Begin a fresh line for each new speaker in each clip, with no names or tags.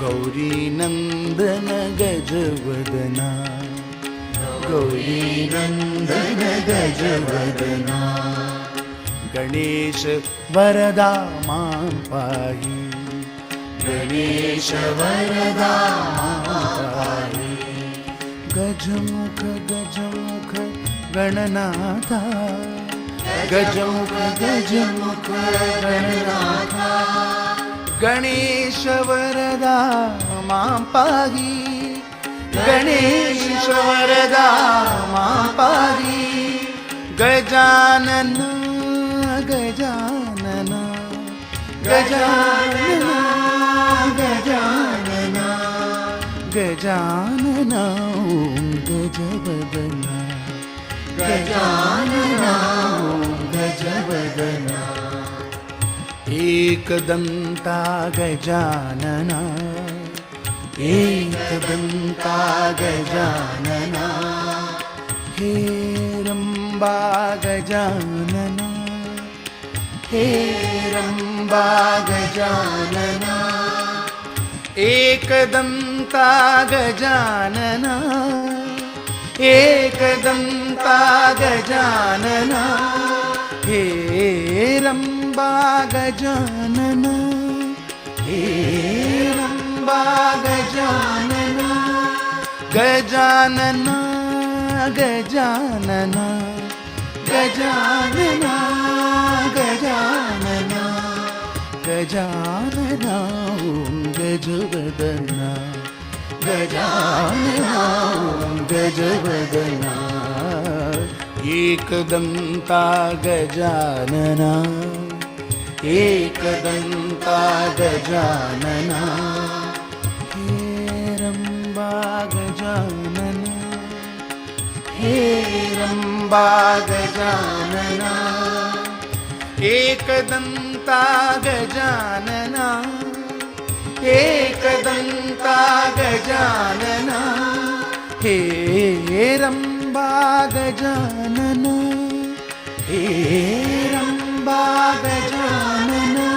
गौरी नंदन गजवदना, गौरी नंदन गजवदना, गणेश वरदा मां पाहि, गणेश वरदा मां पाहि। गजमुख गजमुख गणनाथा, गजमुख गजमुख गणनाथा, गणेश वरदा मां पाहि, गणेश वरदा मां पाहि। गजानन गजानन गजानन गजानन गजानन ॐ गजवदना, गजानन ॐ गजवदना। एकदन्ता गजानना, एकदन्ता गजानना, हेरम्बा गजानना, हेरम्बा गजानना। एकदन्ता गजानना, एकदन्ता गजानना, हेरम्बा गजानना, हेरम्बा गजानना। गजानना गजानना गजानना गजानना गजानना ॐ गजवदना, गजानना ॐ गजवदना। एकदन्ता गजानना, एकदन्ता गजानना, हेरम्बा गजानना, हेरम्बा गजानना। एकदन्ता गजानना, एकदन्ता गजानना, हेरम्बा गजानना, हेरम्बा गजानना।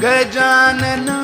गजानना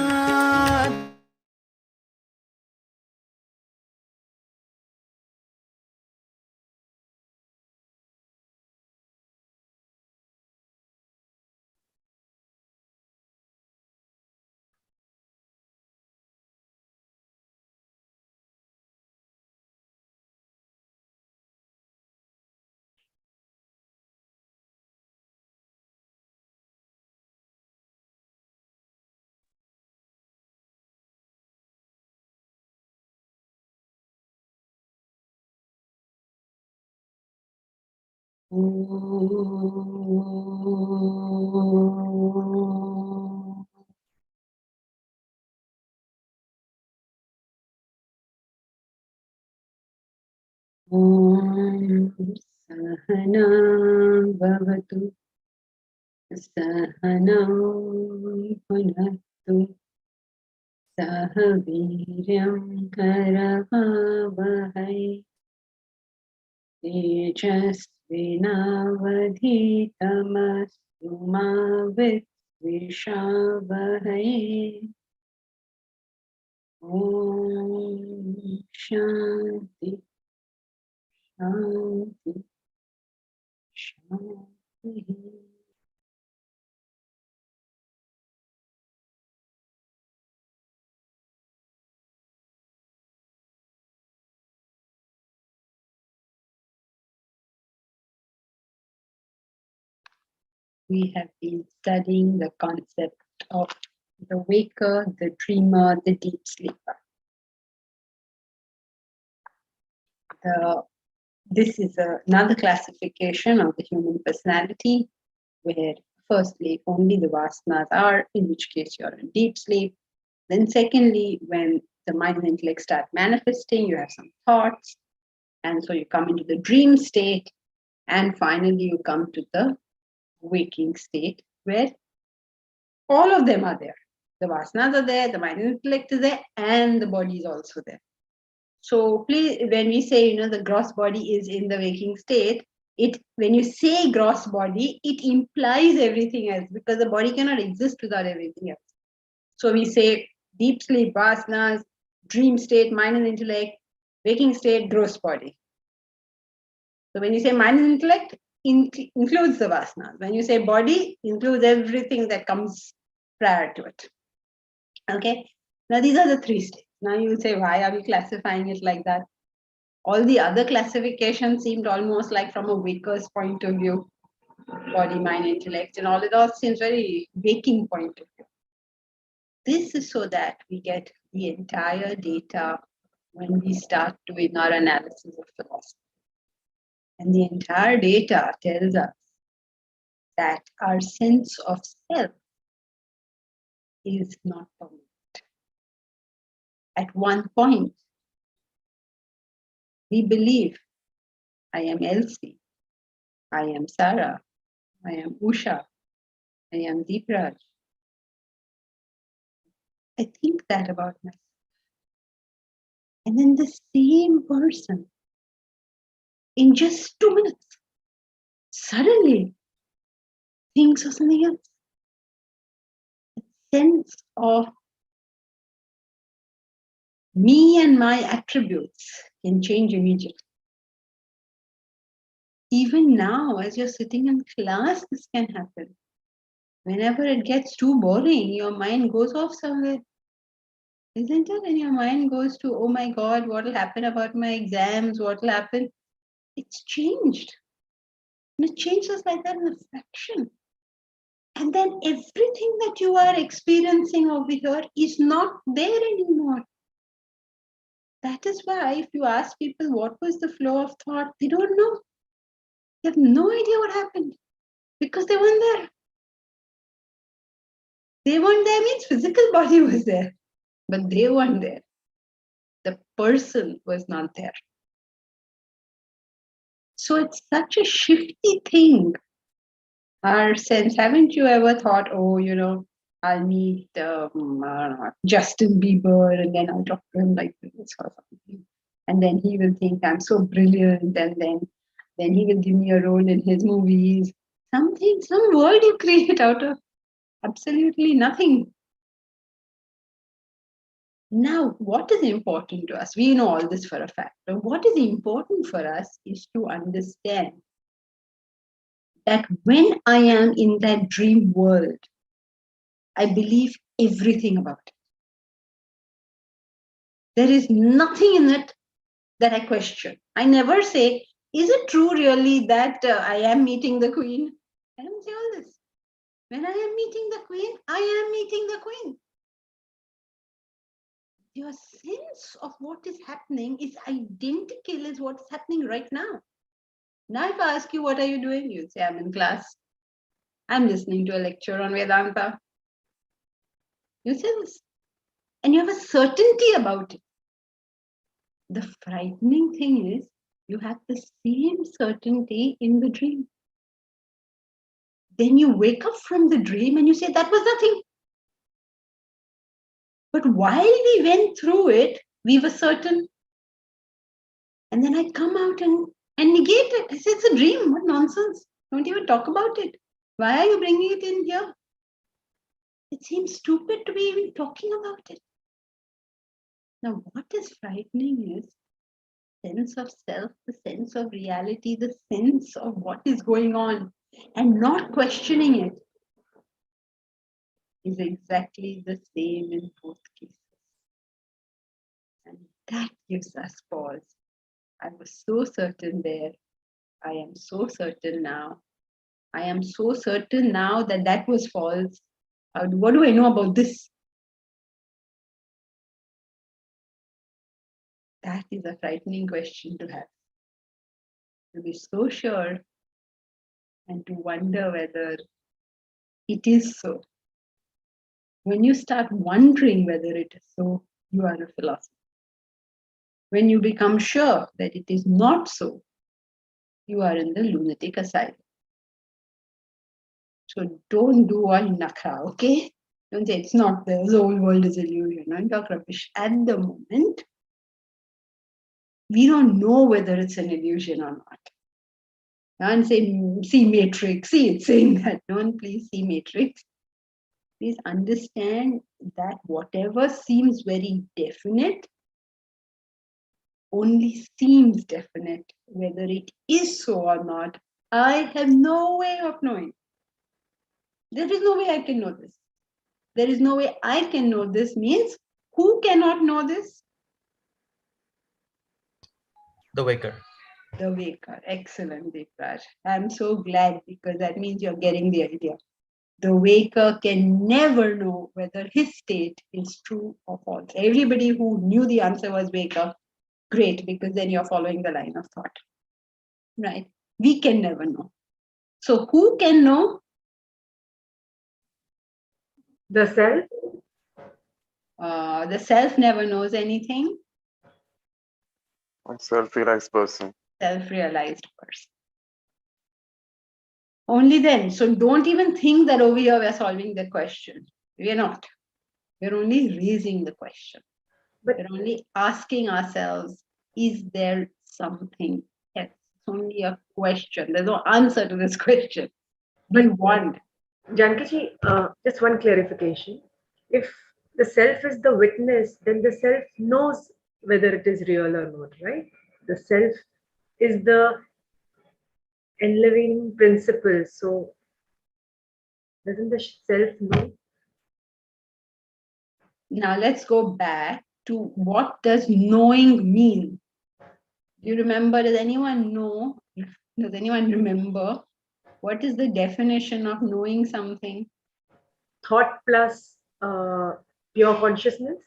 सहना भवतु, सहनौ भुनक्तु, सह वीर्यं करवावहै, तेजस्विनावधीतमस्तु मा विद्विषावहै। ॐ शान्ति शान्ति शान्तिः। We have been studying the concept of the waker, the dreamer, the deep sleeper. This is another classification of the human personality, where firstly, only the vasanas are, in which case you're in deep sleep. Then secondly, when the mind and intellect start manifesting, you have some thoughts, and so you come into the dream state, and finally you come to the waking state, where all of them are there. The vasanas are there, the mind and intellect is there, and the body is also there. So please, when we say, the gross body is in the waking state, when you say gross body, it implies everything else, because the body cannot exist without everything else. So we say deep sleep, vasanas, dream state, mind and intellect, waking state, gross body. So when you say mind and intellect, includes the vasanas. When you say body, includes everything that comes prior to it. Okay. Now these are the three states. Now you will say, why are we classifying it like that? All the other classifications seemed almost like from a waker's point of view, body, mind, intellect, and all it all seems very waking point of view. This is so that we get the entire data when we start doing our analysis of philosophy. And the entire data tells us that our sense of self is not permanent. At one point, we believe, I am Elsie, I am Sarah, I am Usha, I am Deepraj. I think that about myself. And then the same person, in just 2 minutes, suddenly thinks of something else. The sense of me and my attributes can change immediately. Even now, as you're sitting in class, this can happen. Whenever it gets too boring, your mind goes off somewhere. Isn't it? And your mind goes to, oh my God, what will happen about my exams? What will happen? It's changed. And it changes like that in a fraction. And then everything that you are experiencing over here is not there anymore. That is why if you ask people what was the flow of thought, they don't know. They have no idea what happened because they weren't there. They weren't there means physical body was there, but they weren't there. The person was not there. So it's such a shifty thing. Our sense, haven't you ever thought, oh, I'll meet Justin Bieber and then I'll talk to him like this or something. And then he will think I'm so brilliant and then he will give me a role in his movies. Some world you create out of absolutely nothing. Now, what is important to us? We know all this for a fact. But what is important for us is to understand that when I am in that dream world, I believe everything about it. There is nothing in it that I question. I never say, is it true really that I am meeting the queen? I don't say all this. When I am meeting the queen, I am meeting the queen. Your sense of what is happening is identical as what's happening right now. Now, if I ask you, what are you doing? You'd say, I'm in class. I'm listening to a lecture on Vedanta. You say this. And you have a certainty about it. The frightening thing is, you have the same certainty in the dream. Then you wake up from the dream and you say, that was nothing. But while we went through it, we were certain. And then I come out and negate it. I say, it's a dream. What nonsense. Don't even talk about it. Why are you bringing it in here? It seems stupid to be even talking about it. Now, what is frightening is sense of self, the sense of reality, the sense of what is going on, and not questioning it is exactly the same in both cases. And that gives us pause. I was so certain there. I am so certain now. I am so certain now that that was false. What do I know about this? That is a frightening question to have. To be so sure and to wonder whether it is so. When you start wondering whether it is so, you are a philosopher. When you become sure that it is not so, you are in the lunatic asylum. So don't do all nakra, okay? Don't say it's not there, the whole world is illusion. Don't talk rubbish. At the moment, we don't know whether it's an illusion or not. Don't say, see Matrix, see it's saying that. Don't please see Matrix. Please understand that whatever seems very definite only seems definite. Whether it is so or not, I have no way of knowing. There is no way I can know this. There is no way I can know this means who cannot know this?
The waker.
The waker. Excellent, Deepraj. I'm so glad because that means you're getting the idea. The waker can never know whether his state is true or false. Everybody who knew the answer was waker, great, because then you're following the line of thought. Right? We can never know. So who can know?
The self?
The self never knows anything.
A self-realized person.
Self-realized person. Only then. So don't even think that over here we're solving the question. We're not. We're only raising the question.
But
We're only asking ourselves, is there something else? It's only a question. There's no answer to this question. We want.
Janki, just one clarification. If the self is the witness, then the self knows whether it is real or not, right? The self is the enlivening principle. So doesn't the self know?
Now let's go back to what does knowing mean? Do you remember? Does anyone know? Does anyone remember? What is the definition of knowing something?
Thought plus pure consciousness?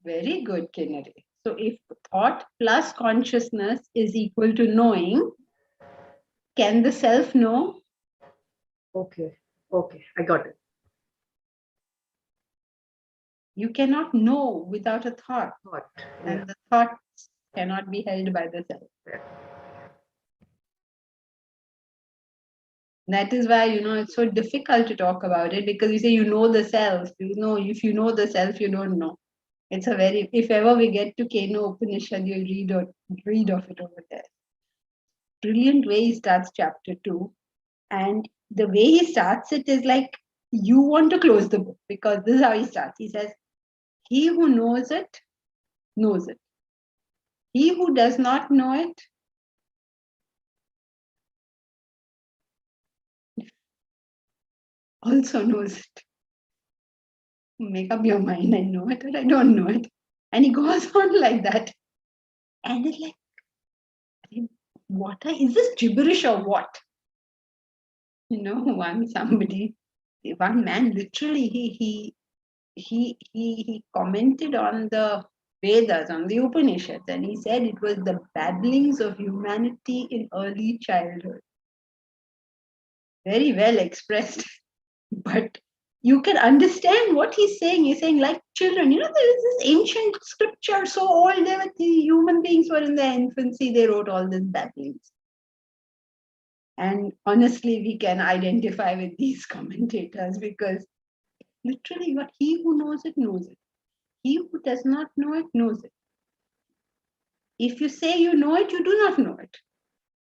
Very good, Kinnari. So if thought plus consciousness is equal to knowing, can the self know?
Okay, I got it.
You cannot know without a thought,
Thought.
and
Yeah.
the thoughts cannot be held by the self.
Yeah.
That is why, it's so difficult to talk about it, because you say you know the self. If you know the self, you don't know. It's a very, if ever we get to Keno Upanishad, you'll read of it over there. Brilliant way he starts chapter 2. And the way he starts it is like you want to close the book, because this is how he starts. He says, he who knows it, knows it. He who does not know it, also knows it. Make up your mind, I know it or I don't know it. And he goes on like that. And it's like, is this gibberish or what? One man literally, he commented on the Vedas, on the Upanishads, and he said it was the babblings of humanity in early childhood. Very well expressed. But you can understand what he's saying. He's saying, like children, there is this ancient scripture so old, the human beings were in their infancy, they wrote all these babblings. And honestly, we can identify with these commentators, because literally what he who knows it, knows it. He who does not know it, knows it. If you say you know it, you do not know it.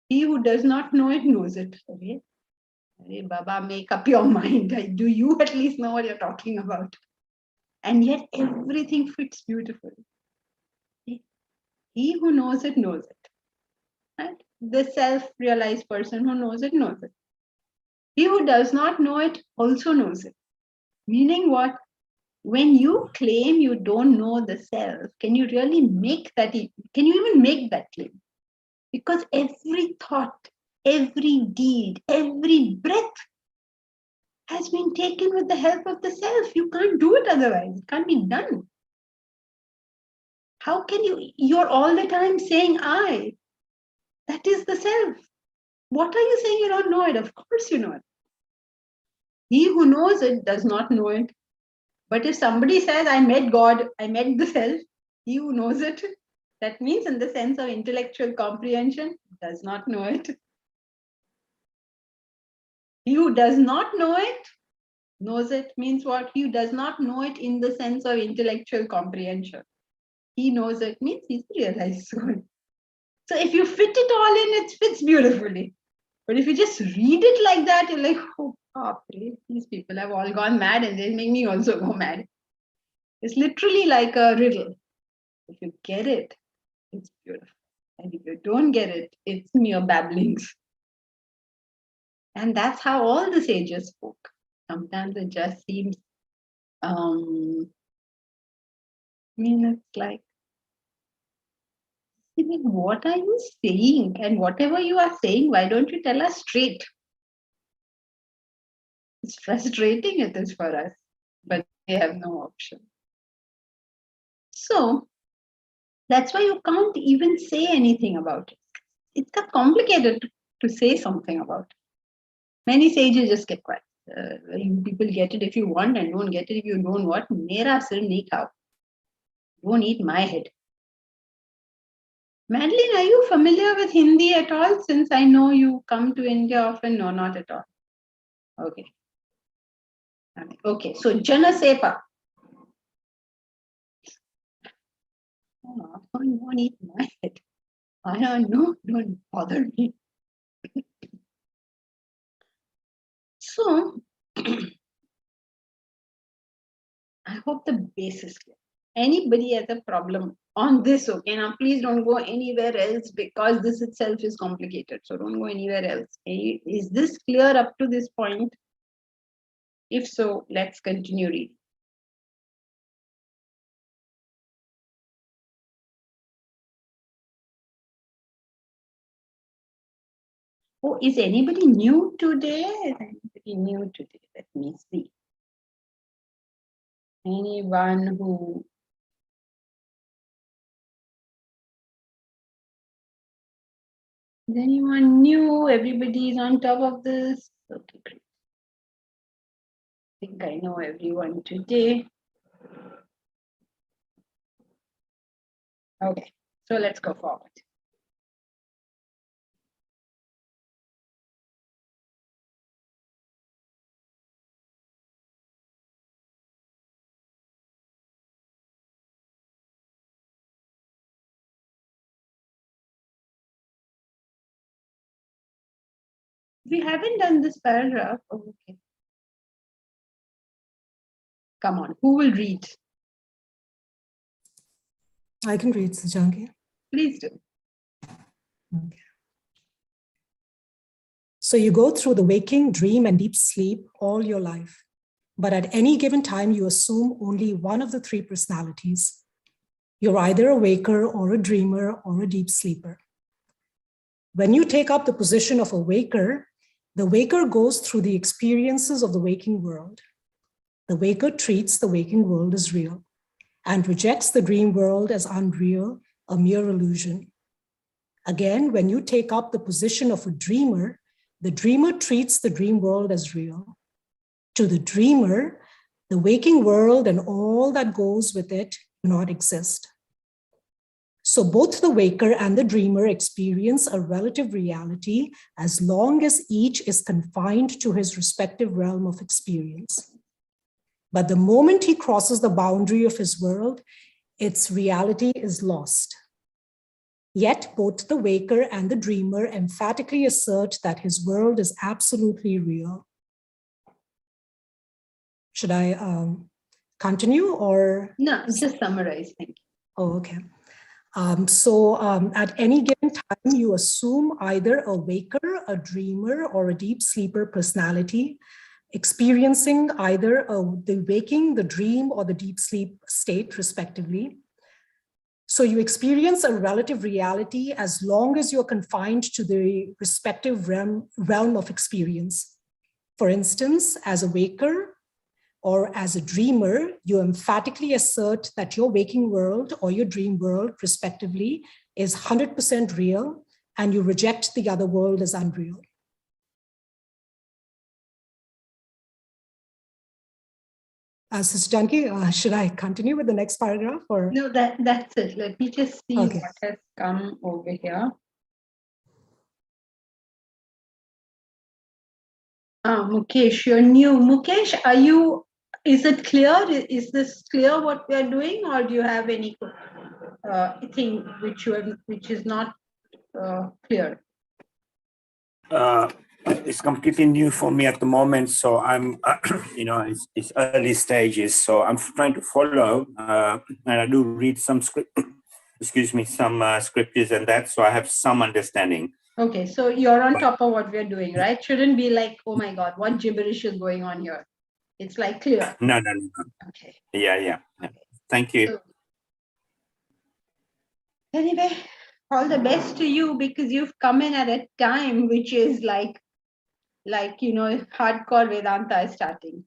He who does not know it, knows it. Okay? Hey, Baba, make up your mind. Do you at least know what you're talking about? And yet everything fits beautifully. He who knows it, knows it. Right? The self-realized person who knows it, knows it. He who does not know it also knows it. Meaning what? When you claim you don't know the self, can you really make that? Can you even make that claim? Because every thought, every deed, every breath has been taken with the help of the self. You can't do it otherwise. It can't be done. How can you're all the time saying I. That is the self. What are you saying you don't know it? Of course you know it. He who knows it does not know it. But if somebody says, I met God, I met the self, he who knows it, that means in the sense of intellectual comprehension, does not know it. He who does not know it, knows it, means what? He who does not know it in the sense of intellectual comprehension. He knows it means he's realized soul. So if you fit it all in, it fits beautifully. But if you just read it like that, you're like, oh, oh, these people have all gone mad and they'll make me also go mad. It's literally like a riddle. If you get it, it's beautiful. And if you don't get it, it's mere babblings. And that's how all the sages spoke. Sometimes it just seems, it's like, what are you saying? And whatever you are saying, why don't you tell us straight? It's frustrating it is for us, but we have no option. So that's why you can't even say anything about it. It's complicated to say something about it. Many sages just get quiet. People get it if you want and don't get it if you don't want. Mera sir nahi khao. Don't eat my head. Madeline, are you familiar with Hindi at all? Since I know you come to India often. No, not at all. Okay. Okay, so Jana Sepa. Oh, don't eat my head. I don't know, don't bother me. So, I hope the base is clear. Anybody has a problem on this, okay? Now, please don't go anywhere else because this itself is complicated. So, don't go anywhere else. Is this clear up to this point? If so, let's continue reading. Oh, is anybody new today? Is anybody new today? Let me see. Anyone who is anyone new? Everybody is on top of this. Okay, great. I think I know everyone today. Okay, so let's go forward. We haven't done this paragraph. Oh, okay. Come on, who will read?
I can read, Sajanki.
Please do.
Okay. So you go through the waking, dream, and deep sleep all your life. But at any given time, you assume only one of the three personalities. You're either a waker or a dreamer or a deep sleeper. When you take up the position of a waker, the waker goes through the experiences of the waking world. The waker treats the waking world as real and rejects the dream world as unreal, a mere illusion. Again, when you take up the position of a dreamer, the dreamer treats the dream world as real. To the dreamer, the waking world and all that goes with it do not exist. So both the waker and the dreamer experience a relative reality as long as each is confined to his respective realm of experience. But the moment he crosses the boundary of his world, its reality is lost. Yet both the waker and the dreamer emphatically assert that his world is absolutely real. Should I continue or?
No, just summarize. Thank you.
Oh, okay. At any given time, you assume either a waker, a dreamer, or a deep sleeper personality, experiencing either the waking, the dream, or the deep sleep state, respectively. So you experience a relative reality as long as you're confined to the respective realm of experience. For instance, as a waker or as a dreamer, you emphatically assert that your waking world or your dream world, respectively, is 100% real, and you reject the other world as unreal. Sister Janki, should I continue with the next paragraph? Or?
No, that's it. Let me just see
Okay.
what has come over here. Mukesh, you're new. Mukesh, is it clear? Is this clear what we are doing, or do you have any thing which is not clear?
it's completely new for me at the moment. So I'm, it's early stages. So I'm trying to follow, and I do read some script, some scriptures and that. So I have some understanding.
Okay, so you're on top of what we're doing, right? Shouldn't be like, oh my God, what gibberish is going on here? It's like clear.
No.
Okay.
Yeah. Thank you.
So, anyway, all the best to you, because you've come in at a time which is like hardcore Vedanta is starting.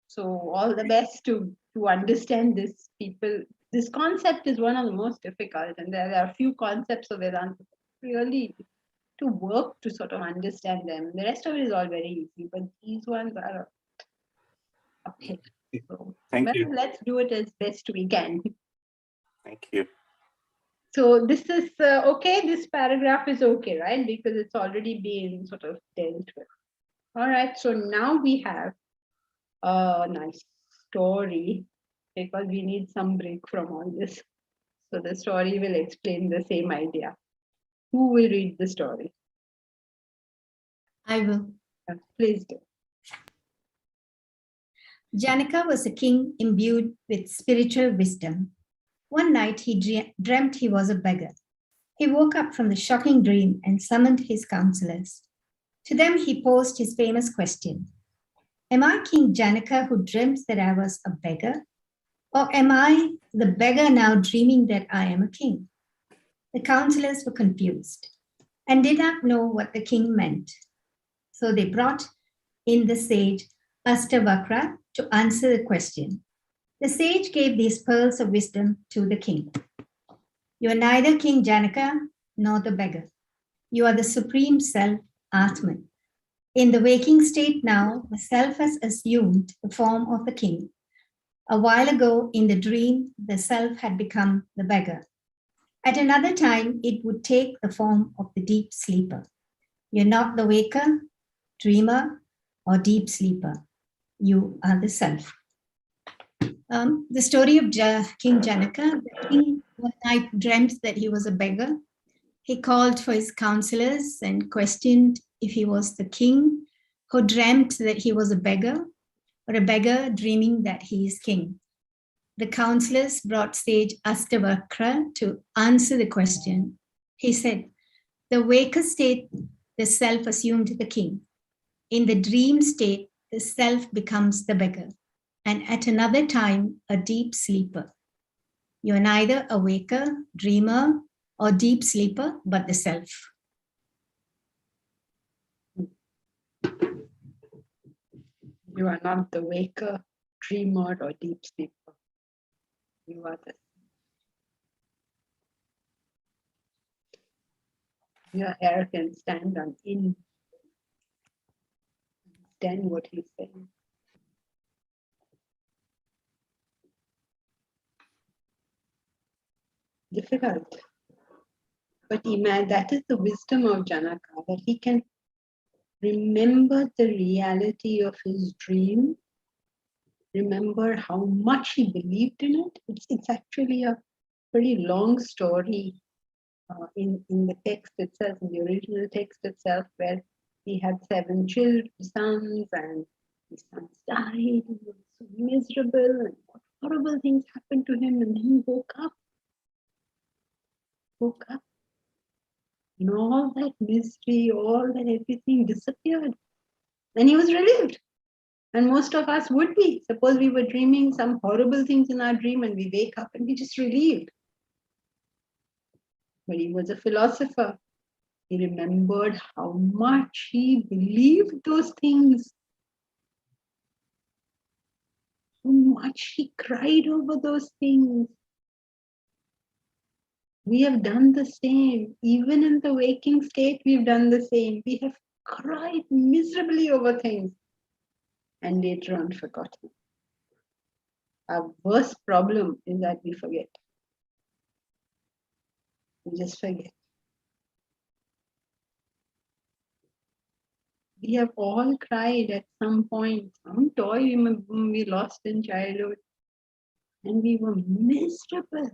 So all the best to understand this, people. This concept is one of the most difficult, and there are a few concepts of Vedanta really to work to sort of understand them. The rest of it is all very easy, but these ones are okay. So,
Thank you.
Let's do it as best we can.
Thank you.
So this is okay. This paragraph is okay, right? Because it's already been sort of dealt with. All right. So now we have a nice story, because we need some break from all this. So the story will explain the same idea. Who will read the story?
I will.
Please do.
Janaka was a king imbued with spiritual wisdom. One night he dreamt he was a beggar. He woke up from the shocking dream and summoned his counselors. To them he posed his famous question: am I King Janaka who dreamt that I was a beggar? Or am I the beggar now dreaming that I am a king? The counselors were confused and did not know what the king meant. So they brought in the sage Astavakra to answer the question. The sage gave these pearls of wisdom to the king. You are neither King Janaka nor the beggar. You are the supreme self, Atman. In the waking state now, the self has assumed the form of the king. A while ago, in the dream, the self had become the beggar. At another time, it would take the form of the deep sleeper. You're not the waker, dreamer, or deep sleeper. You are the self. The story of King Janaka. The king one night dreamt that he was a beggar. He called for his counselors and questioned if he was the king who dreamt that he was a beggar, or a beggar dreaming that he is king. The counselors brought sage Astavakra to answer the question. He said, the waker state, the self assumed the king. In the dream state, the self becomes the beggar, and at another time, a deep sleeper. You are neither a waker, dreamer, or deep sleeper, but the self.
You are not the waker, dreamer, or deep sleeper. You are the. Your hair can stand on in. Understand what he's saying. Difficult. But imagine that is the wisdom of Janaka, that he can remember the reality of his dream, remember how much he believed in it. It's actually a pretty long story in the text itself, in the original text itself, where he had 7 sons, and his sons died, and he was so miserable, and what horrible things happened to him, and then he woke up, and all that misery, all that everything disappeared, and he was relieved. And most of us would be. Suppose we were dreaming some horrible things in our dream, and we wake up and we just relieved. But he was a philosopher. He remembered how much he believed those things. How much he cried over those things. We have done the same. Even in the waking state, we've done the same. We have cried miserably over things and later on forgotten. Our worst problem is that we forget. We just forget. We have all cried at some point. Some toy we lost in childhood, and we were miserable.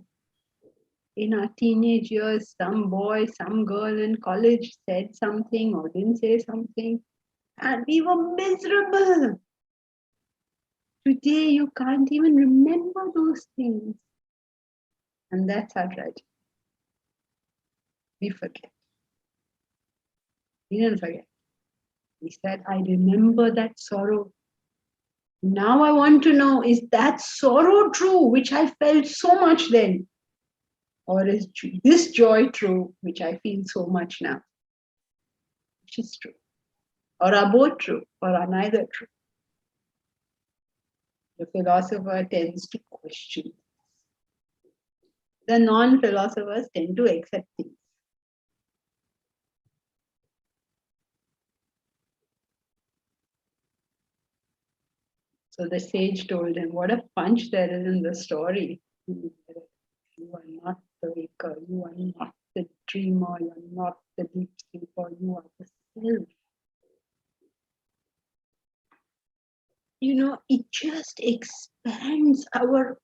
In our teenage years, some boy, some girl in college said something or didn't say something, And we were miserable. Today, you can't even remember those things. And that's our tragedy. We forget. We didn't forget. He said, I remember that sorrow. Now I want to know, is that sorrow true, which I felt so much then? Or is this joy true, which I feel so much now? Which is true? Or are both true? Or are neither true? The philosopher tends to question. The non-philosophers tend to accept things. So the sage told him, what a punch there is in the story. You are not the waker, you are not the dreamer, you are not the deep sleeper, you are the self. You know, it just expands our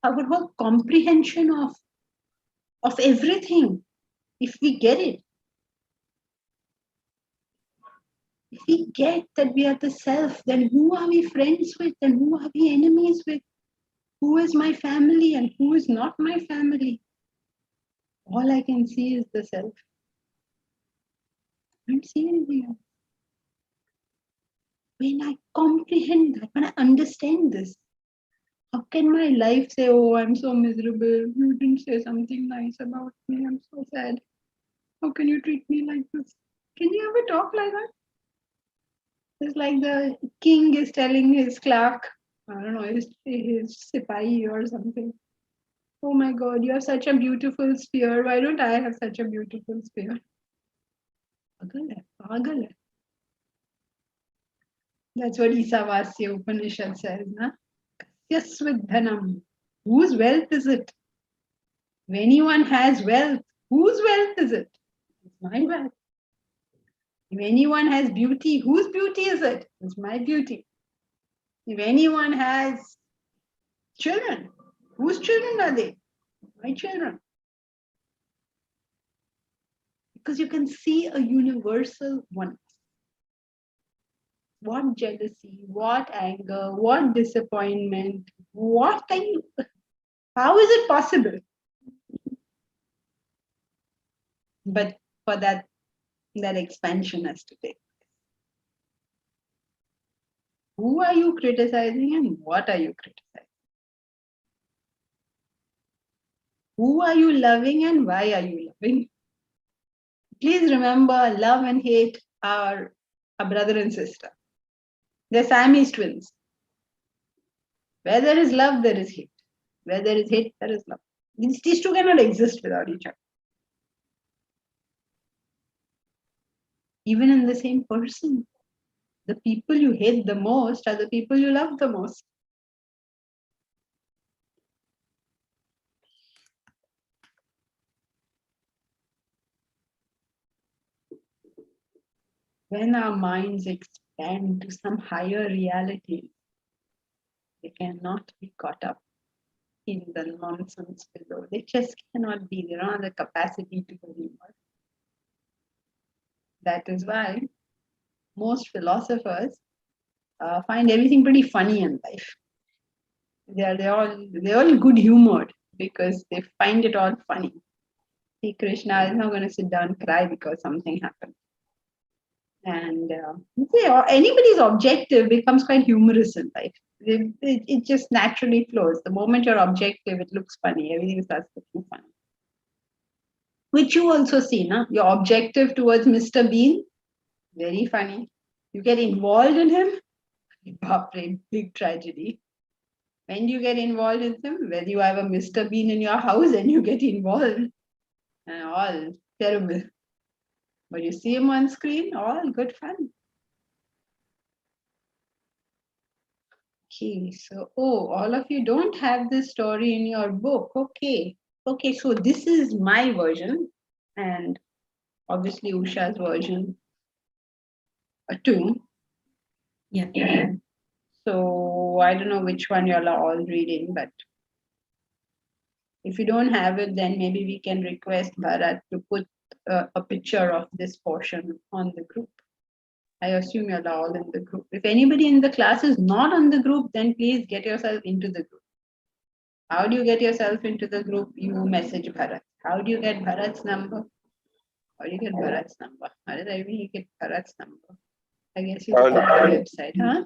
whole comprehension of everything, if we get it. If we get that we are the self, then who are we friends with and who are we enemies with? Who is my family and who is not my family? All I can see is the self. I don't see anything else. When I comprehend that, when I understand this, how can my life say, oh, I'm so miserable, you didn't say something nice about me, I'm so sad. How can you treat me like this? Can you ever talk like that? It's like the king is telling his clerk, I don't know, his sipahi or something. Oh my God, you have such a beautiful spear. Why don't I have such a beautiful spear? Pagal hai, pagal hai. That's what Isavasya Upanishad says, na? Kasyasvidhanam. Whose wealth is it? If anyone has wealth, whose wealth is it? It's my wealth. If anyone has beauty, whose beauty is it? It's my beauty. If anyone has children, whose children are they? My children. Because you can see a universal oneness. What jealousy, what anger, what disappointment, what can you, how is it possible? But for that expansion has to take. Who are you criticizing and what are you criticizing? Who are you loving and why are you loving? Please remember, love and hate are a brother and sister. They're Siamese twins. Where there is love, there is hate. Where there is hate, there is love. These two cannot exist without each other. Even in the same person, the people you hate the most are the people you love the most. When our minds expand to some higher reality, they cannot be caught up in the nonsense below. They just cannot be. They don't have the capacity to go anymore. That is why most philosophers find everything pretty funny in life. They're all good humored because they find it all funny. See, Krishna is not going to sit down and cry because something happened. And anybody's objective becomes quite humorous in life. It just naturally flows. The moment you're objective, it looks funny. Everything starts looking funny. Which you also see, na? You're objective towards Mr. Bean, very funny. You get involved in him, big tragedy. When you get involved in him, when you have a Mr. Bean in your house and you get involved, and all terrible. But you see him on screen, all good fun. Okay, so, all of you don't have this story in your book. Okay, so this is my version, and obviously Usha's version too.
Yeah.
So I don't know which one y'all are all reading, but if you don't have it, then maybe we can request Bharat to put a picture of this portion on the group. I assume you're all in the group. If anybody in the class is not on the group, then please get yourself into the group. How do you get yourself into the group? You message Bharat. How do you get Bharat's number? How do you get Bharat's number? How did I really get Bharat's number? I guess you look on the website, huh?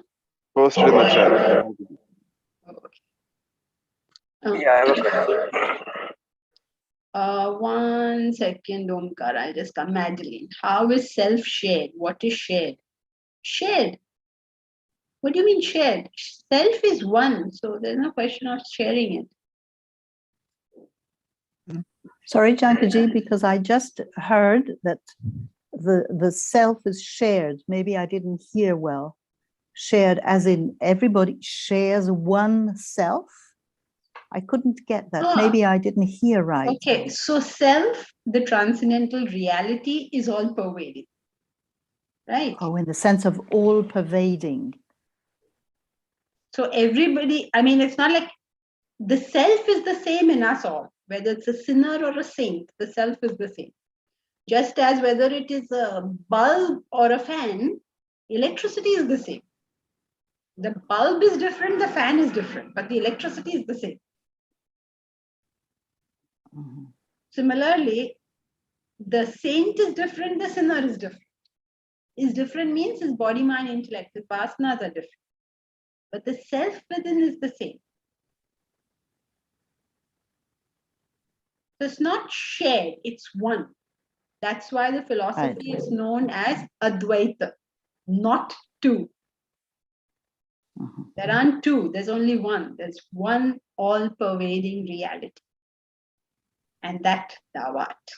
Post it in the chat.
Oh, okay. Oh.
Yeah, I have a question.
1 second, Omkar. I'll just come. Madeline. How is self shared? What is shared? Shared. What do you mean shared? Self is one, so there's no question of sharing it.
Sorry, Jankaji, because I just heard that the self is shared. Maybe I didn't hear well. Shared as in everybody shares one self. I couldn't get that. Maybe I didn't hear right.
Okay, so self, the transcendental reality, is all pervading. Right?
Oh, in the sense of all pervading.
So everybody, I mean, it's not like the self is the same in us all, whether it's a sinner or a saint, the self is the same. Just as whether it is a bulb or a fan, electricity is the same. The bulb is different, the fan is different, but the electricity is the same.
Mm-hmm.
Similarly, the saint is different, the sinner is different. His different means his body, mind, intellect, his vasanas are different. But the self within is the same. So it's not shared, it's one. That's why the philosophy is known as Advaita, not two.
Mm-hmm.
There aren't two, there's only one. There's one all-pervading reality. And that thou art,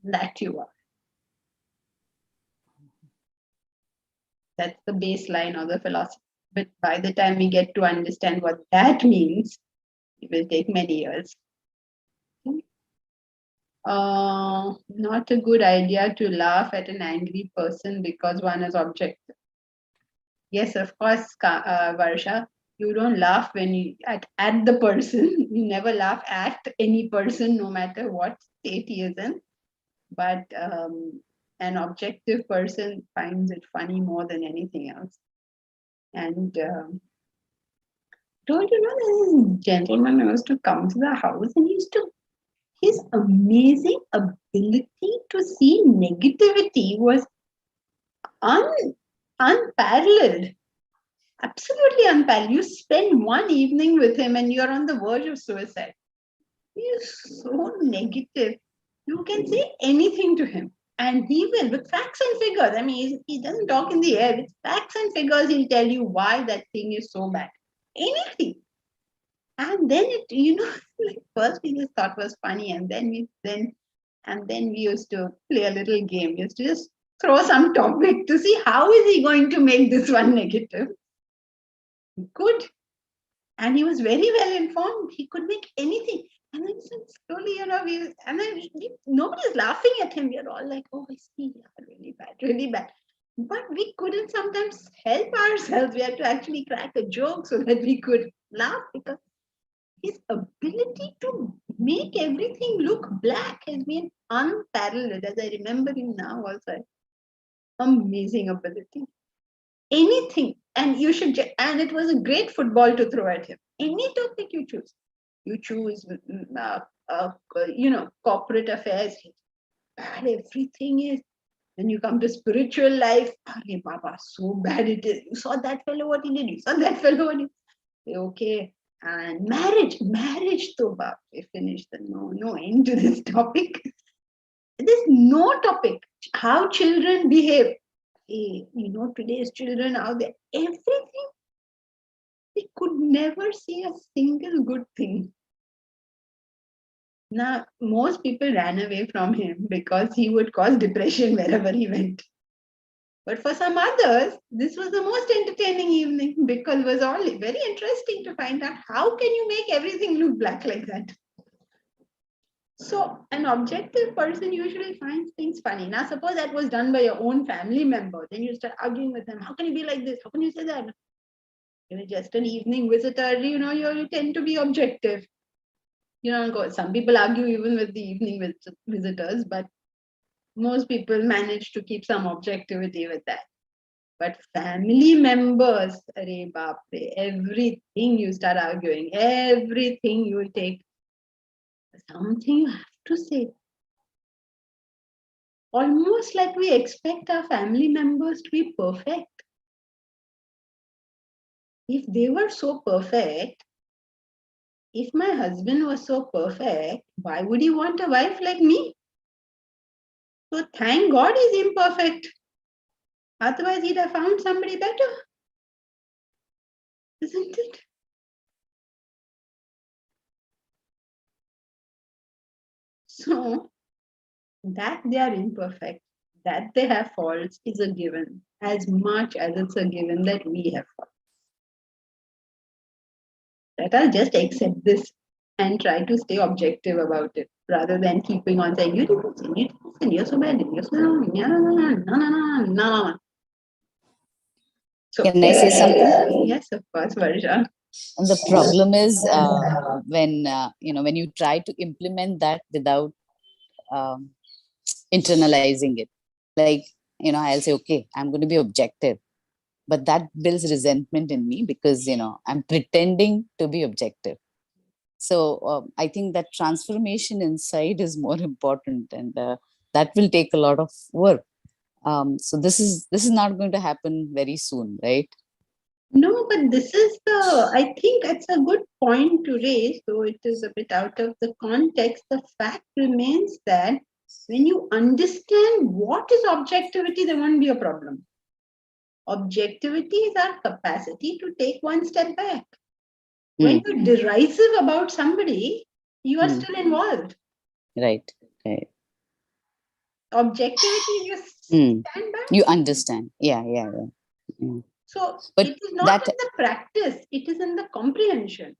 that you are. That's the baseline of the philosophy. But by the time we get to understand what that means, it will take many years. Not a good idea to laugh at an angry person because one is objective. Yes, of course, Varsha, you don't laugh when you at the person. You never laugh at any person, no matter what state he is in. But an objective person finds it funny more than anything else. And don't you know this gentleman who used to come to the house and his amazing ability to see negativity was unparalleled. Absolutely unparalleled. You spend one evening with him and you're on the verge of suicide. He is so negative. You can say anything to him and he will, with facts and figures. I mean, he doesn't talk in the air. With facts and figures, he'll tell you why that thing is so bad. Anything. And then like first we just thought was funny, and then we used to play a little game. We used to just throw some topic to see how is he going to make this one negative. Good. And he was very well informed. He could make anything. And then slowly, nobody's laughing at him. We're all like, oh, I see, yeah, really bad, really bad. But we couldn't sometimes help ourselves. We had to actually crack a joke so that we could laugh, because his ability to make everything look black has been unparalleled. As I remember him now also. Amazing ability. Anything. And it was a great football to throw at him. Any topic you choose. You choose, corporate affairs. Bad everything is. Then you come to spiritual life. Arey Baba, so bad it is. You saw that fellow what he did. You saw that fellow what he did. Okay. And marriage, Toba. We finished the no end to this topic. There's no topic. How children behave. Hey, today's children, how they, everything. We could never see a single good thing. Now, most people ran away from him because he would cause depression wherever he went. But for some others, this was the most entertaining evening because it was all very interesting to find out how can you make everything look black like that. So an objective person usually finds things funny. Now, suppose that was done by your own family member. Then you start arguing with them. How can you be like this? How can you say that? You're just an evening visitor. You tend to be objective. Some people argue even with the evening visitors, but most people manage to keep some objectivity with that. But family members, arey baapre, everything you start arguing, everything you will take, something you have to say. Almost like we expect our family members to be perfect. If they were so perfect, if my husband was so perfect, why would he want a wife like me? So thank God he's imperfect. Otherwise, he'd have found somebody better. Isn't it? So that they are imperfect, that they have faults is a given, as much as it's a given that we have faults. That I'll just accept this and try to stay objective about it, rather than keeping on saying, you did this, and you did this, and you're so bad, and you're so no. So,
Can I say something?
yes, of course, Varsha.
And the problem is when you try to implement that without um, internalizing it. Like, I'll say, okay, I'm going to be objective. But that builds resentment in me because, I'm pretending to be objective. So I think that transformation inside is more important, and that will take a lot of work. So this is not going to happen very soon, right?
No, but this is I think it's a good point to raise, though it is a bit out of the context. The fact remains that when you understand what is objectivity, there won't be a problem. Objectivity is our capacity to take one step back. When you're derisive about somebody, you are still involved.
Right.
Objectivity is you stand back.
You understand. Yeah.
So
but
it is not in the practice, it is in the comprehension,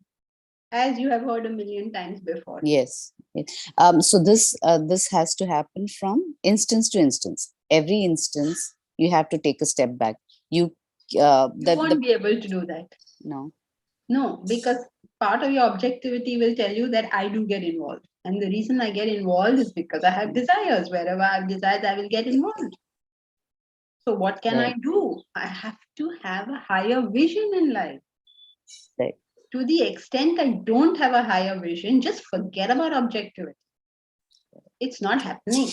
as you have heard a million times before.
Yes. So this has to happen from instance to instance. Every instance, you have to take a step back. You
won't be able to do that. No, because part of your objectivity will tell you that I do get involved. And the reason I get involved is because I have desires. Wherever I have desires, I will get involved. So what can I do? I have to have a higher vision in life.
Right.
To the extent I don't have a higher vision, just forget about objectivity. It's not happening.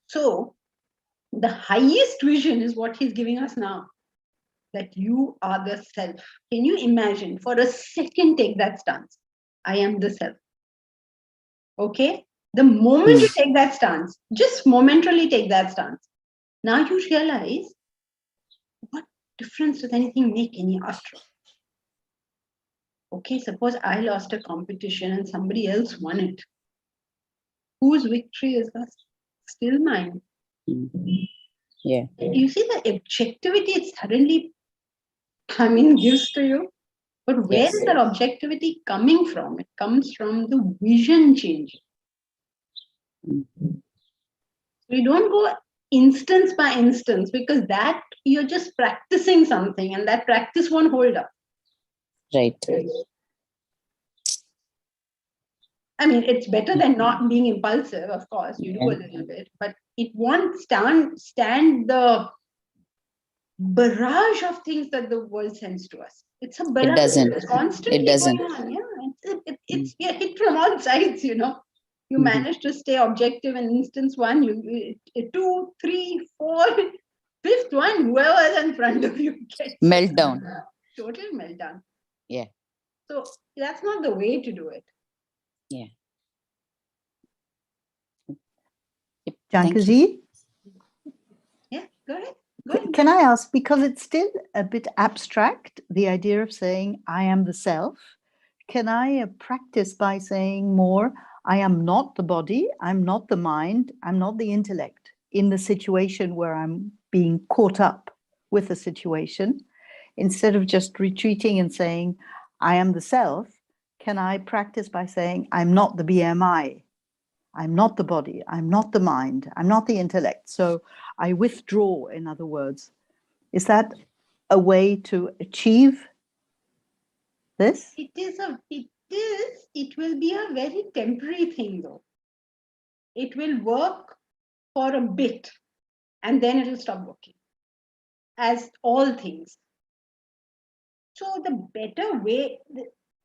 So the highest vision is what he's giving us now. That you are the self. Can you imagine? For a second, take that stance. I am the self. Okay? The moment you take that stance, just momentarily take that stance, now you realize, what difference does anything make any after? Okay, suppose I lost a competition and somebody else won it. Whose victory is that? Still mine.
Yeah.
You see the objectivity it suddenly gives to you. But where is that objectivity coming from? It comes from the vision change. We don't go instance by instance, because that you're just practicing something and that practice won't hold up.
Right.
I mean, it's better than not being impulsive, of course, you do a little bit, but it won't stand the barrage of things that the world sends to us. It's a barrage.
It doesn't.
It's constantly
It doesn't.
going on. Yeah, it's you're hit from all sides, You manage to stay objective in instance one, you 2, 3, 4, fifth one, whoever is in front of you gets
Meltdown.
Total meltdown.
Yeah.
So that's not the way to do it.
Yeah.
Jankaji?
Yeah, go ahead.
Can I ask, because it's still a bit abstract, the idea of saying, I am the self, can I practice by saying more, I am not the body, I'm not the mind, I'm not the intellect, in the situation where I'm being caught up with the situation, instead of just retreating and saying, I am the self, can I practice by saying, I'm not the BMI, I'm not the body, I'm not the mind, I'm not the intellect. So I withdraw, in other words. Is that a way to achieve this?
It will be a very temporary thing, though. It will work for a bit and then it will stop working. as all things. So the better way,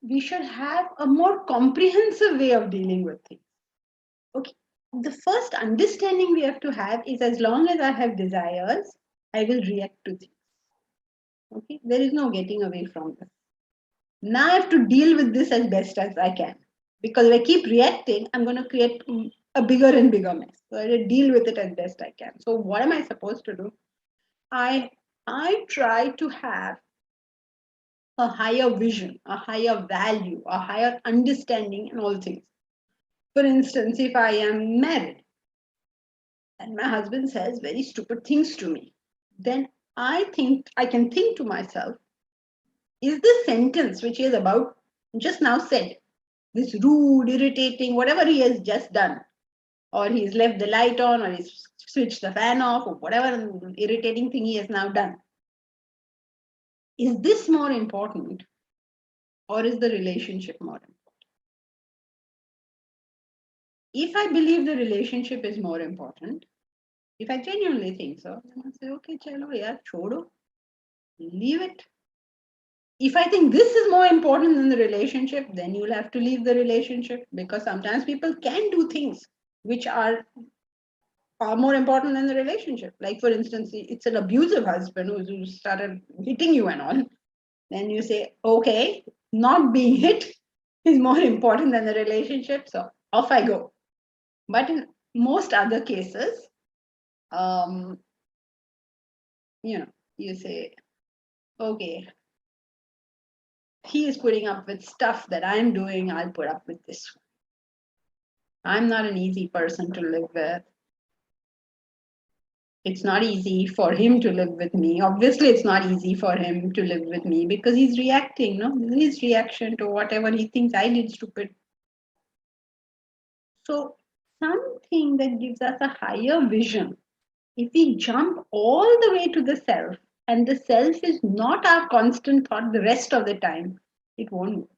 we should have a more comprehensive way of dealing with things. Okay, the first understanding we have to have is, as long as I have desires, I will react to things. Okay, there is no getting away from this. Now I have to deal with this as best as I can, because if I keep reacting, I'm going to create a bigger and bigger mess. So I have to deal with it as best I can. So what am I supposed to do? I try to have a higher vision, a higher value, a higher understanding in all things. For instance, if I am married and my husband says very stupid things to me, then I think I can think to myself, is this sentence which he is about just now said, this rude, irritating, whatever he has just done, or he's left the light on, or he's switched the fan off, or whatever irritating thing he has now done, is this more important, or is the relationship more important? If I believe the relationship is more important, if I genuinely think so, then I'll say, okay, chalo, yaar, chodo, leave it. If I think this is more important than the relationship, then you'll have to leave the relationship, because sometimes people can do things which are far more important than the relationship. Like, for instance, it's an abusive husband who started hitting you and all. Then you say, okay, not being hit is more important than the relationship, so off I go. But in most other cases, you say, okay, he is putting up with stuff that I'm doing, I'll put up with this one. I'm not an easy person to live with. It's not easy for him to live with me. Obviously, it's not easy for him to live with me because he's reacting, no? His reaction to whatever he thinks I did stupid. So something that gives us a higher vision, if we jump all the way to the self, and the self is not our constant thought the rest of the time, it won't work.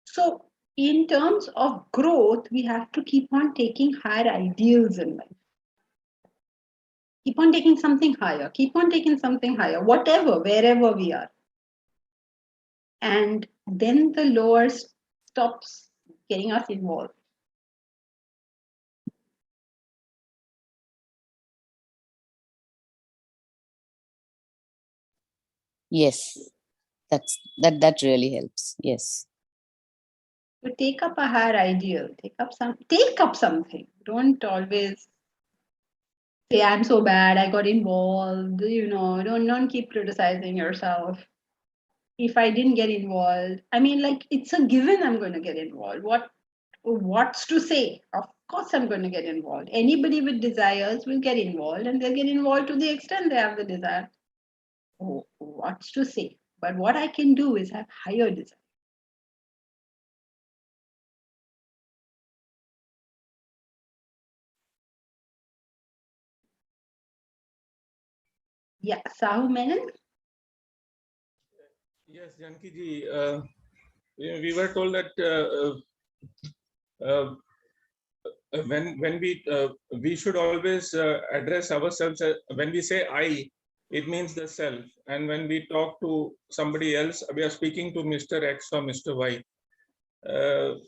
So in terms of growth, we have to keep on taking higher ideals in life. Keep on taking something higher, keep on taking something higher, whatever, wherever we are. And then the lower stops getting us involved.
Yes, that really helps. Yes.
To take up a higher ideal, take up something. Don't always say, I'm so bad, I got involved, don't keep criticizing yourself. If I didn't get involved, I mean, like, it's a given I'm going to get involved. What's to say? Of course I'm going to get involved. Anybody with desires will get involved, and they'll get involved to the extent they have the desire. Oh, what's to say? But what I can do is have higher desire. Yeah, Sahu Menon?
Yes, Janki ji, we were told that when we should always address ourselves. When we say I, it means the self, and when we talk to somebody else, we are speaking to Mr. X or Mr. Y.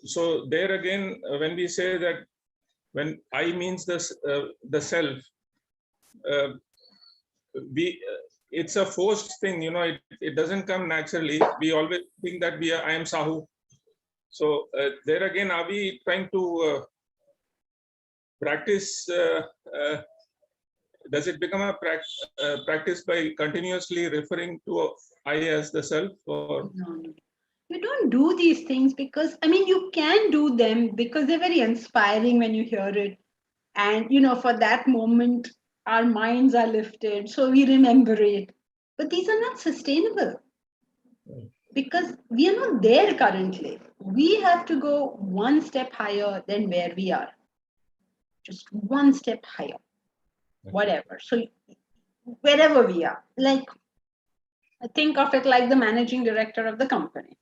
So there again, when we say that when I means the self, it's a forced thing, it doesn't come naturally. We always think that I am Sahu. So there again, are we trying to practice? Does it become a practice by continuously referring to I as the self? Or
No. You don't do these things because, I mean, you can do them because they're very inspiring when you hear it. And, for that moment, our minds are lifted, so we remember it. But these are not sustainable because we are not there currently. We have to go one step higher than where we are. Just one step higher, whatever. So wherever we are, like, think of it like the managing director of the company.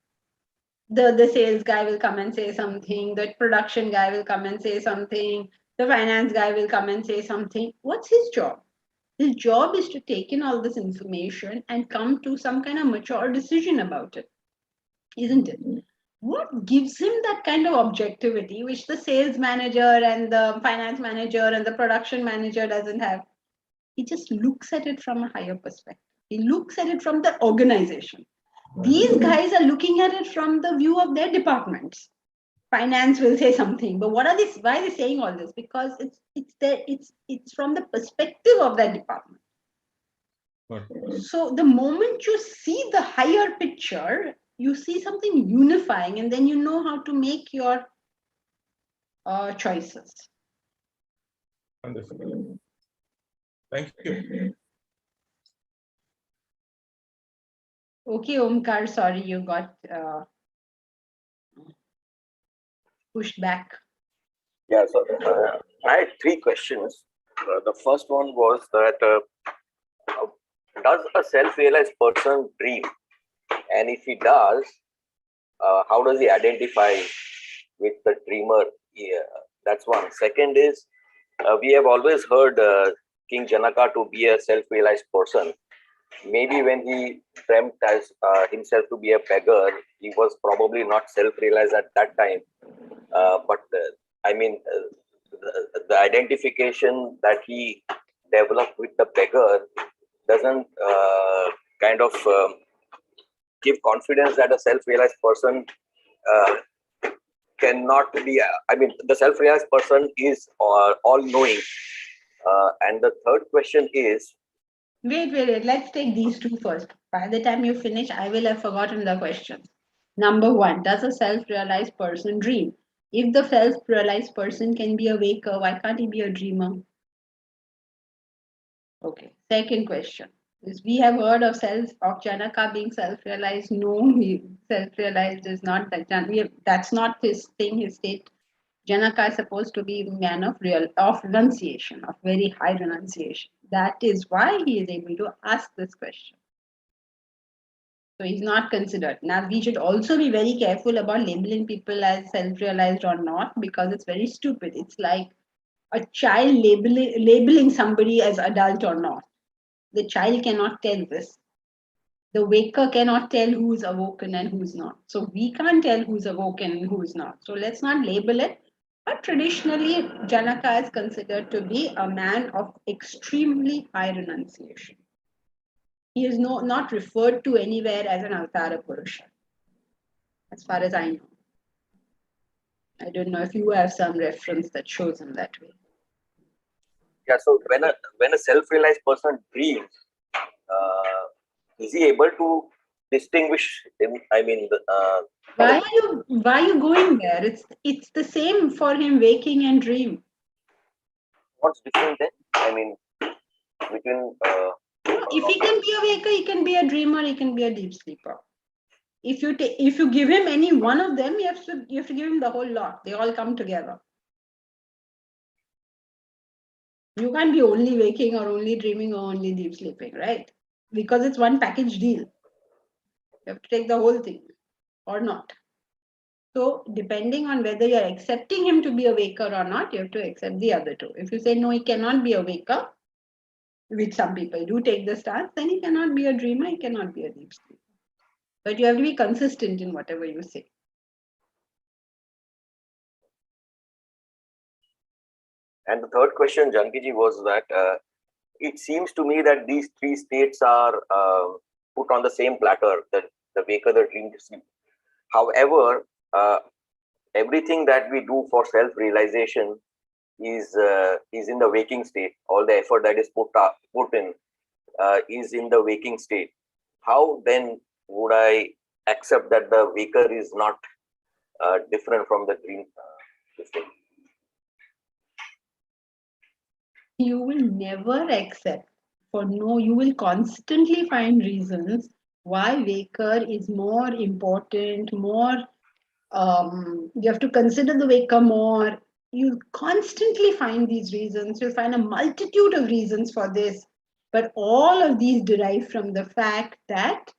The sales guy will come and say something, the production guy will come and say something, The finance guy will come and say something. What's his job? His job is to take in all this information and come to some kind of mature decision about it, isn't it? What gives him that kind of objectivity, which the sales manager and the finance manager and the production manager doesn't have? He just looks at it from a higher perspective. He looks at it from the organization. These guys are looking at it from the view of their departments. Finance will say something, but what are they? Why are they saying all this? Because it's from the perspective of that department. So the moment you see the higher picture, you see something unifying, and then you know how to make your choices.
Wonderful. Thank you.
Okay, Omkar, sorry you got pushed back.
Yeah, so I had three questions. The first one was that does a self-realized person dream? And if he does, how does he identify with the dreamer? Yeah, that's one. Second is, we have always heard King Janaka to be a self-realized person. Maybe when he dreamt as himself to be a beggar, he was probably not self-realized at that time. But I mean, the identification that he developed with the beggar doesn't kind of give confidence that a self-realized person cannot be. I mean, the self-realized person is all-knowing. And the third question is.
Wait. Let's take these two first. By the time you finish, I will have forgotten the questions. Number one, does a self-realized person dream? If the self-realized person can be a waker, why can't he be a dreamer? Okay. Second question is, we have heard of Janaka being self-realized. No, he self-realized is not that. That's not his thing. His state. Janaka is supposed to be the man of renunciation, of very high renunciation. That is why he is able to ask this question. So he's not considered. Now we should also be very careful about labeling people as self-realized or not, because it's very stupid. It's like a child labeling somebody as adult or not. The child cannot tell this. The waker cannot tell who's awoken and who's not. So we can't tell who's awoken and who's not. So let's not label it. But traditionally, Janaka is considered to be a man of extremely high renunciation. He is not referred to anywhere as an Avatara Purusha, as far as I know. I don't know if you have some reference that shows him that way.
Yeah, so when a self-realized person dreams, is he able to distinguish him? I mean,
why are you going there? It's the same for him, waking and dream.
What's different then? I mean, between.
If he can be a waker, he can be a dreamer, he can be a deep sleeper. If you give him any one of them, you have to give him the whole lot. They all come together. You can't be only waking or only dreaming or only deep sleeping, right? Because it's one package deal. You have to take the whole thing or not. So depending on whether you're accepting him to be a waker or not, you have to accept the other two. If you say, no, he cannot be a waker, which some people do take the stance, then he cannot be a dreamer, he cannot be a deep sleeper. But you have to be consistent in whatever you say.
And the third question, Jankiji, was that it seems to me that these three states are put on the same platter, the waker, the dream, the sleep. However, everything that we do for self-realization is in the waking state. All the effort that is put in is in the waking state. How then would I accept that the waker is not different from the dream state?
You will never accept. You will constantly find reasons why waker is more important, more. You have to consider the waker more. You constantly find these reasons. You'll find a multitude of reasons for this. But all of these derive from the fact that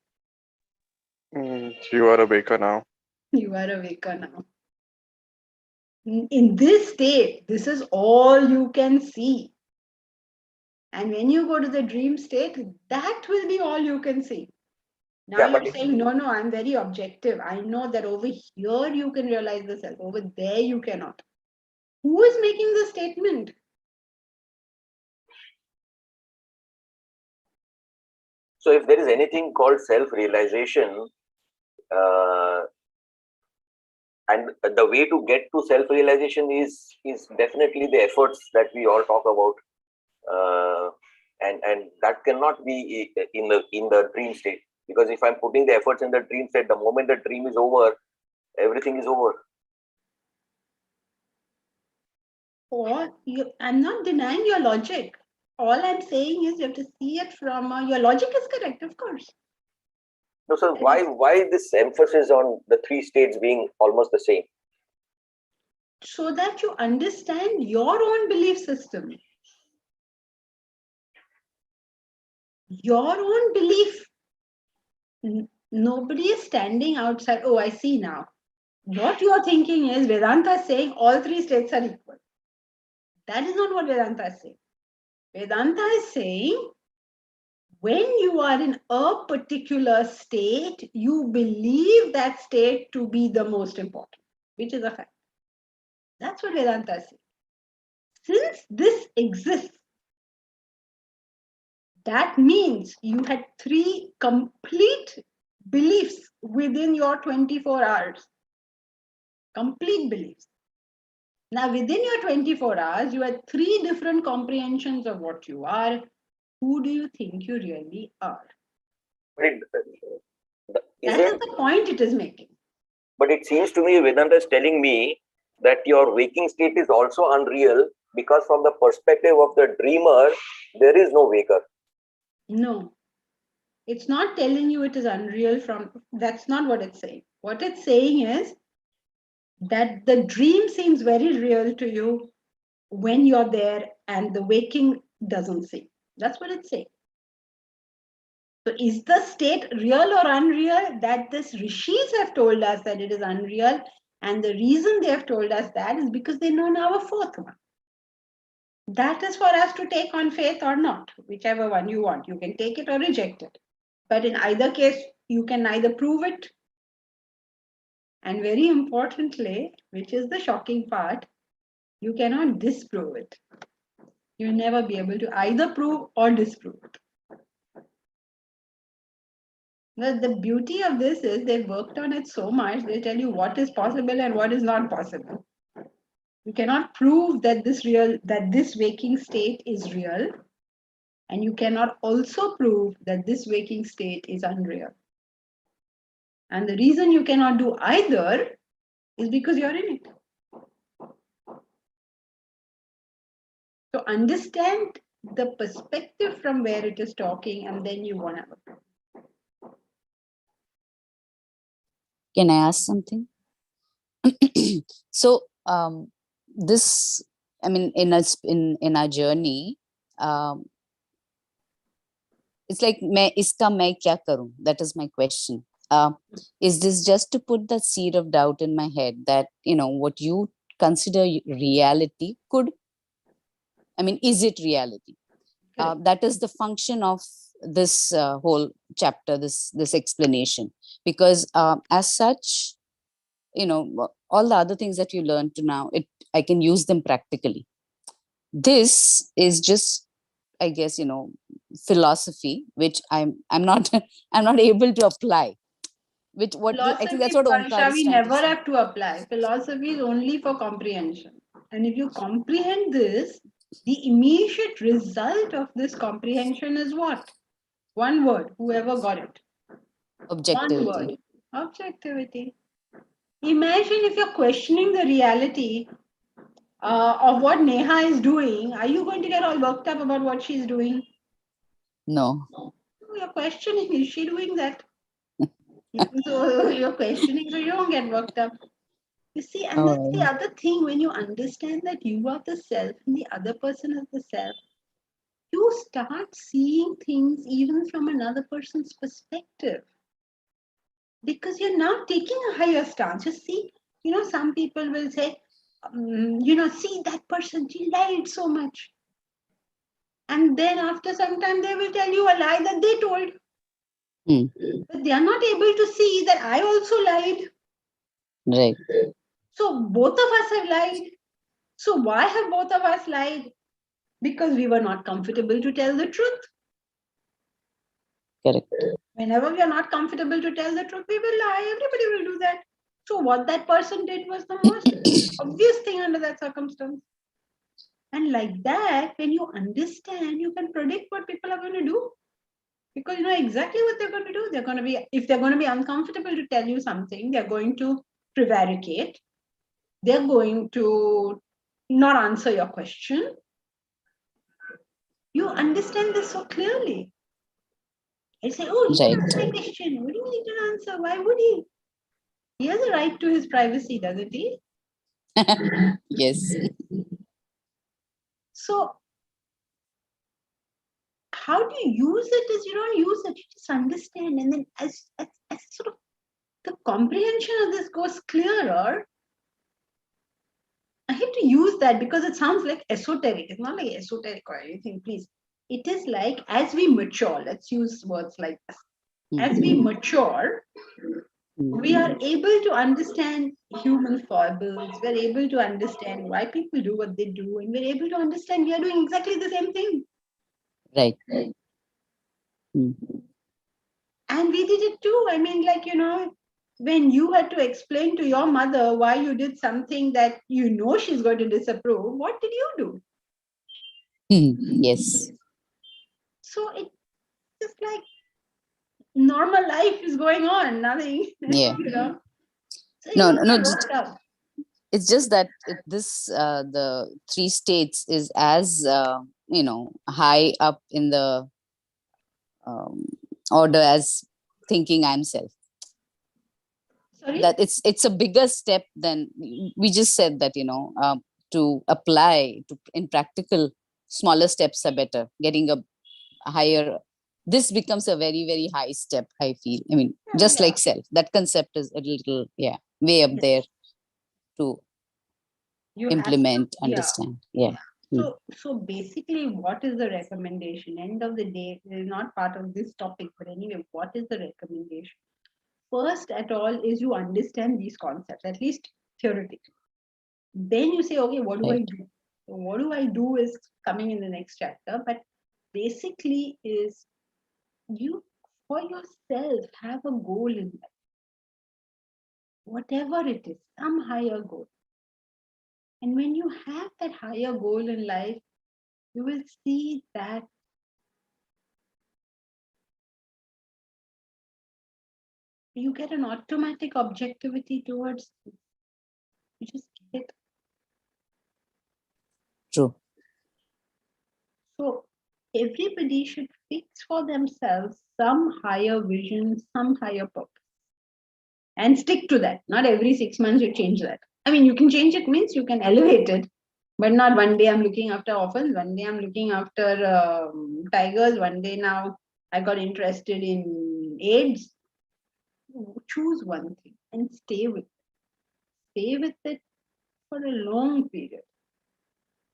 You are a baker now.
you are a waker now. In this state, this is all you can see. And when you go to the dream state, that will be all you can see. Now
Yeah, but
you're saying, no, I'm very objective. I know that over here you can realize the self, over there you cannot. Who is making the statement?
so if there is anything called self-realization, and the way to get to self-realization is definitely the efforts that we all talk about, and that cannot be in the dream state, because if I'm putting the efforts in the dream state, the moment the dream is over, everything is over.
I'm not denying your logic. All I'm saying is you have to see it from your logic is correct, of course.
No, so why this emphasis on the three states being almost the same?
So that you understand your own belief system. Your own belief. Nobody is standing outside. Oh, I see now. What you are thinking is Vedanta is saying all three states are equal. That is not what Vedanta is saying. Vedanta is saying when you are in a particular state, you believe that state to be the most important, which is a fact. That's what Vedanta is saying. Since this exists, that means you had three complete beliefs within your 24 hours. Complete beliefs. Now, within your 24 hours, you had three different comprehensions of what you are. Who do you think you really are? That is the point it is making.
But it seems to me Vedanta is telling me that your waking state is also unreal, because from the perspective of the dreamer, there is no waker.
No, it's not telling you it is unreal that's not what it's saying. What it's saying is that the dream seems very real to you when you're there and the waking doesn't seem. That's what it's saying. So is the state real or unreal? That this rishis have told us that it is unreal. And the reason they have told us that is because they know now a fourth one. That is for us to take on faith or not, whichever one you want. You can take it or reject it. But in either case, you can neither prove it. And very importantly, which is the shocking part, you cannot disprove it. You'll never be able to either prove or disprove it. But the beauty of this is they've worked on it so much, they tell you what is possible and what is not possible. You cannot prove that this waking state is real, and you cannot also prove that this waking state is unreal. And the reason you cannot do either is because you're in it. So understand the perspective from where it is talking, and then you want to.
Can I ask something? So this, I mean, in our journey, it's like iska main kya karu? That is my question. Is this just to put that seed of doubt in my head that, you know, what you consider reality is it reality? That is the function of this whole chapter, this explanation, because as such, you know, all the other things that you learned to now, I can use them practically. This is just, I guess, you know, philosophy, which I'm not I'm not able to apply. I think that's what Omkar is
we
trying
never
to say.
have to apply. Philosophy is only for comprehension. And if you comprehend this, the immediate result of this comprehension is what? One word, whoever got it.
Objectivity.
One word. Objectivity. Imagine if you're questioning the reality of what Neha is doing, are you going to get all worked up about what she's doing?
No.
You're questioning, is she doing that? So you're questioning, so you don't get worked up. You see, and that's the other thing, when you understand that you are the self and the other person is the self, you start seeing things even from another person's perspective. Because you're now taking a higher stance. You see, you know, some people will say, see that person, she lied so much. And then after some time, they will tell you a lie that they told. But they are not able to see that I also lied.
Right.
So both of us have lied. So why have both of us lied? Because we were not comfortable to tell the truth.
Correct.
Whenever we are not comfortable to tell the truth, we will lie. Everybody will do that. So what that person did was the most obvious thing under that circumstance. And like that, when you understand, you can predict what people are going to do. Because you know exactly what they're going to do. If they're going to be uncomfortable to tell you something, they're going to prevaricate. They're going to not answer your question. You understand this so clearly. I say, oh, he didn't answer my question. What do you mean he didn't answer? Why would he? He has a right to his privacy, doesn't he?
Yes.
So how do you use it is you don't use it, you just understand. And then as sort of the comprehension of this goes clearer, I hate to use that because it sounds like esoteric. It's not like esoteric or anything, please. It is like as we mature, let's use words like this. As we mature, we are able to understand human foibles. We're able to understand why people do what they do. And we're able to understand we are doing exactly the same thing.
Right.
And we did it too. I mean, like, when you had to explain to your mother why you did something that she's going to disapprove, what did you do?
Yes.
So it's just like normal life is going on, nothing.
Yeah.
So
No. It's just that the 3 states is as high up in the order as thinking I'm self.
Sorry?
That it's a bigger step than we just said that to apply to in practical, smaller steps are better. Getting a higher, this becomes a very, very high step, I feel. I mean, just like self, that concept is a little way up there to implement, understand.
So basically, what is the recommendation? End of the day, it is not part of this topic, but anyway, what is the recommendation? First at all is you understand these concepts, at least theoretically. Then you say, okay, what do I do? So what do I do is coming in the next chapter, but basically is you for yourself have a goal in life. Whatever it is, some higher goal. And when you have that higher goal in life, you will see that you get an automatic objectivity towards it. You just get it.
True.
So everybody should fix for themselves some higher vision, some higher purpose. And stick to that. Not every 6 months you change that. I mean, you can change it means you can elevate it, but not one day I'm looking after orphans, one day I'm looking after tigers, one day now I got interested in AIDS. Choose one thing and stay with it. Stay with it for a long period.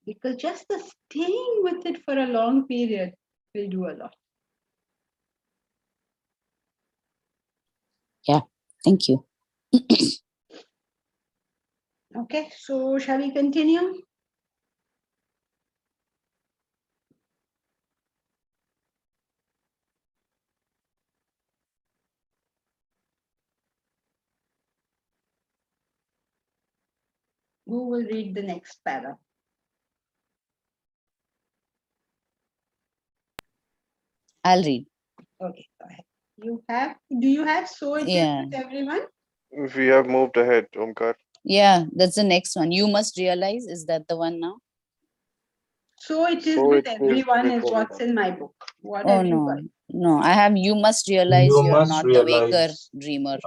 Because just the staying with it for a long period will do a lot.
Yeah, thank you.
Okay, so shall we continue? Who will read the next para?
I'll read.
Okay, go ahead. Do you have so it is with everyone?
We have moved ahead, Omkar.
Yeah, that's the next one. You must realize, is that the one now?
So it is with everyone is what's in my book. What have you got?
No, I have you must realize you are not the waker dreamer.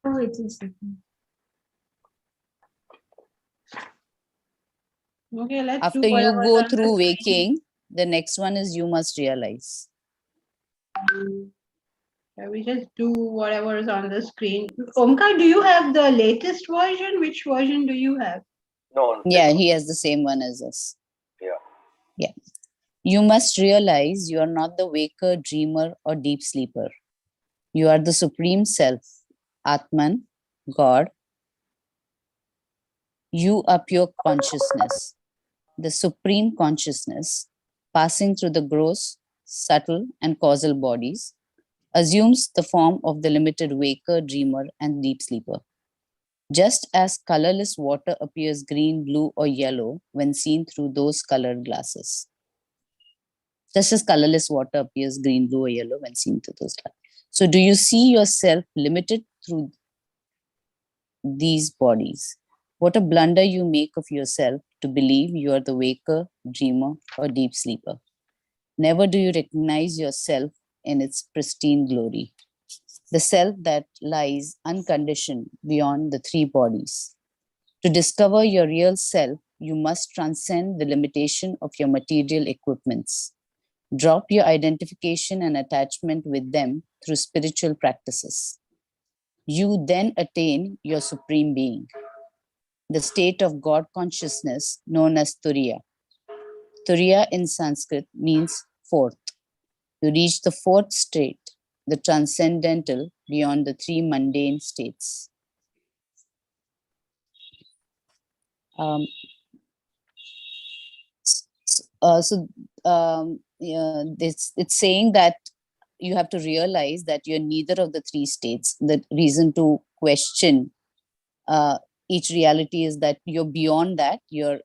Oh, it is.
Okay, let's
After you go through waking, the next one is you must realize.
We just do whatever is on the screen. Omkar, do you have the latest version? Which version do you have?
No.
Yeah, he has the same one as us.
Yeah.
Yeah. You must realize you are not the waker, dreamer, or deep sleeper. You are the supreme self, Atman, God. You are pure consciousness, the supreme consciousness, passing through the gross, subtle, and causal bodies, assumes the form of the limited waker, dreamer, and deep sleeper. Just as colorless water appears green, blue, or yellow when seen through those colored glasses. Just as colorless water appears green, blue, or yellow when seen through those glasses. So, do you see yourself limited through these bodies? What a blunder you make of yourself to believe you are the waker, dreamer, or deep sleeper. Never do you recognize yourself in its pristine glory, the self that lies unconditioned beyond the three bodies. To discover your real self, you must transcend the limitation of your material equipments. Drop your identification and attachment with them through spiritual practices. You then attain your supreme being, the state of God consciousness known as Turiya. Turiya in Sanskrit means fourth. You reach the fourth state, the transcendental beyond the three mundane states. It's saying that you have to realize that you're neither of the three states. The reason to question each reality is that you're beyond that, you're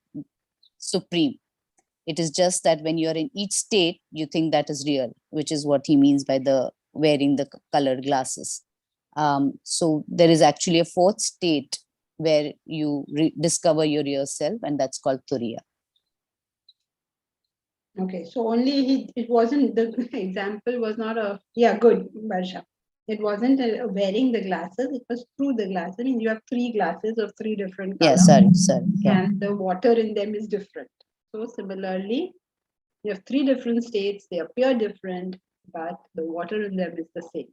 supreme. It is just that when you're in each state, you think that is real, which is what he means by the wearing the colored glasses. So there is actually a fourth state where you discover your real self, and that's called Turiya.
Okay, so only it wasn't, the example was not a, yeah, good, Barsha. It wasn't wearing the glasses, it was through the glasses. I mean, you have three glasses of three different colors.
Yeah, sorry. Yeah.
And the water in them is different. So similarly, you have three different states, they appear different, but the water in them is the same.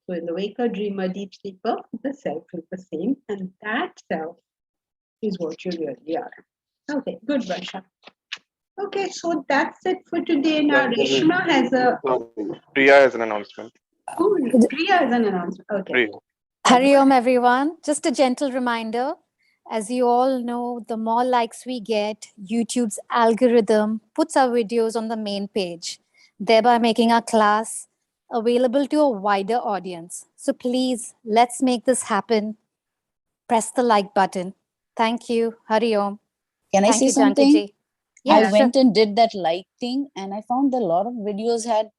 So in the waker, dreamer, deep sleeper, the self is the same, and that self is what you really are. Okay, good, Barsha. Okay, so that's it for today. Now, Reshma has a.
Priya has an announcement.
Oh, Priya has an announcement. Okay.
Priya.
Hari Om, everyone. Just a gentle reminder. As you all know, the more likes we get, YouTube's algorithm puts our videos on the main page, thereby making our class available to a wider audience. So please, let's make this happen. Press the like button. Thank you. Hari Om.
Can I
Thank
say
you,
something?
Janki ji. Yeah,
I went and did that like thing, and I found a lot of videos had